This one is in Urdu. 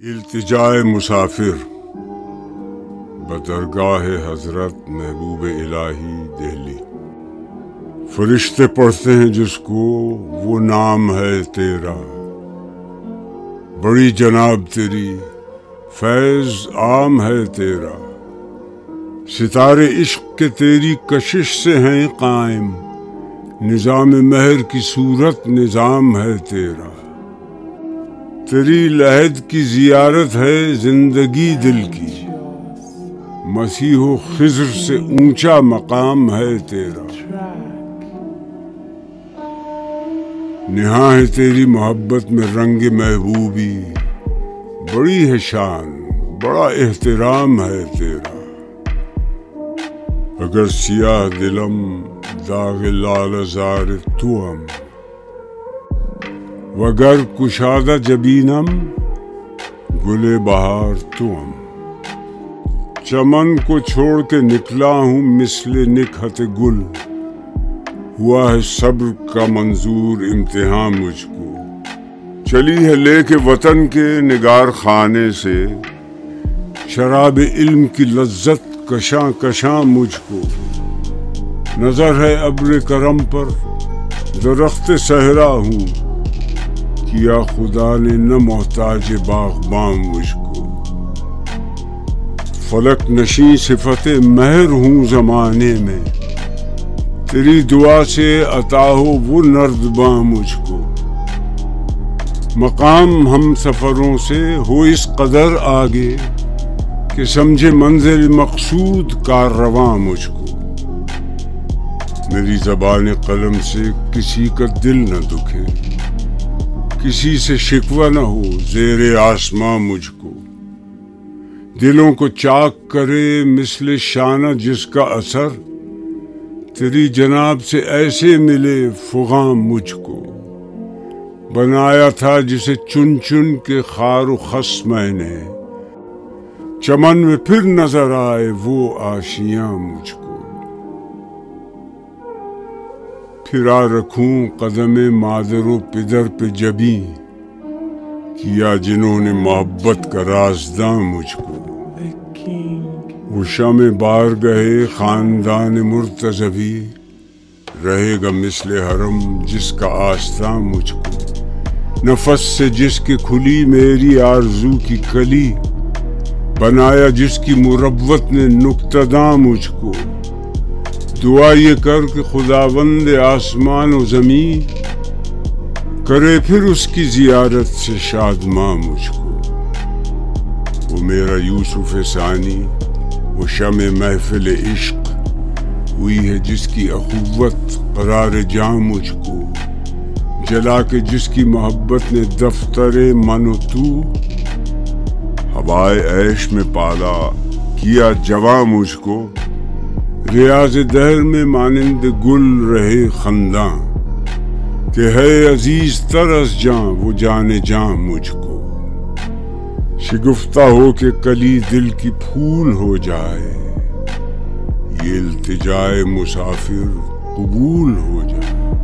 التجائے مسافر بدرگاہ حضرت محبوب الہی دہلی۔ فرشتے پڑھتے ہیں جس کو وہ نام ہے تیرا، بڑی جناب تیری فیض عام ہے تیرا، ستارے عشق کے تیری کشش سے ہیں قائم، نظام مہر کی صورت نظام ہے تیرا، تیری لحد کی زیارت ہے زندگی دل کی، مسیح و خضر سے اونچا مقام ہے تیرا، نہاں ہے تیری محبت میں رنگ محبوبی، بڑی ہے شان بڑا احترام ہے تیرا، اگر سیاہ دلم داغ لال زار توام، وگر کشادہ جبینم گل بہار توام، چمن کو چھوڑ کے نکلا ہوں مثل نکہت گل، ہوا ہے صبر کا منظور امتحان مجھ کو، چلی ہے لے کے وطن کے نگار خانے سے، شراب علم کی لذت کشاں کشاں مجھ کو، نظر ہے ابر کرم پر درخت صحرا ہوں، کیا خدا نے نہ محتاج باغباں مجھ کو، فلک نشیں صفت مہر ہوں زمانے میں، تیری دعا سے عطا ہو وہ نردباں مجھ کو، مقام ہم سفروں سے ہو اس قدر آگے کہ سمجھے منزل مقصود کاررواں مجھ کو، میری زبان قلم سے کسی کا دل نہ دکھے، کسی سے شکوہ نہ ہو زیر آسماں مجھ کو، دلوں کو چاک کرے مثل شانہ جس کا اثر، تیری جناب سے ایسے ملے فغاں مجھ کو، بنایا تھا جسے چن چن کے خار و خس میں نے، چمن میں پھر نظر آئے وہ آشیاں مجھ کو، پھرا رکھوں قدم مادر و پدر پہ جبیں، کیا جنہوں نے محبت کا رازداں مجھ کو، وہ شمع بارگاہ خاندان مرتضوی، رہے گا مثل حرم جس کا آستاں مجھ کو، نفس سے جس کی کھلی میری آرزو کی کلی، بنایا جس کی مروت نے نکتہ داں مجھ کو، دعا یہ کر کہ خداوند آسمان و زمین، کرے پھر اس کی زیارت سے شادماں مجھ کو، وہ میرا یوسف ثانی، وہ شمع محفل عشق، ہوئی ہے جس کی اخوت قرار جاں مجھ کو، جلا کے جس کی محبت نے دفتر من و تو، ہوائے عیش میں پالا کیا جواں مجھ کو، ریاض دہر میں مانند گل رہے خنداں، کہ ہے عزیز تر از جاں وہ جان جاں مجھ کو، شگفتہ ہو کے کلی دل کی پھول ہو جائے، یہ التجائے مسافر قبول ہو جائے۔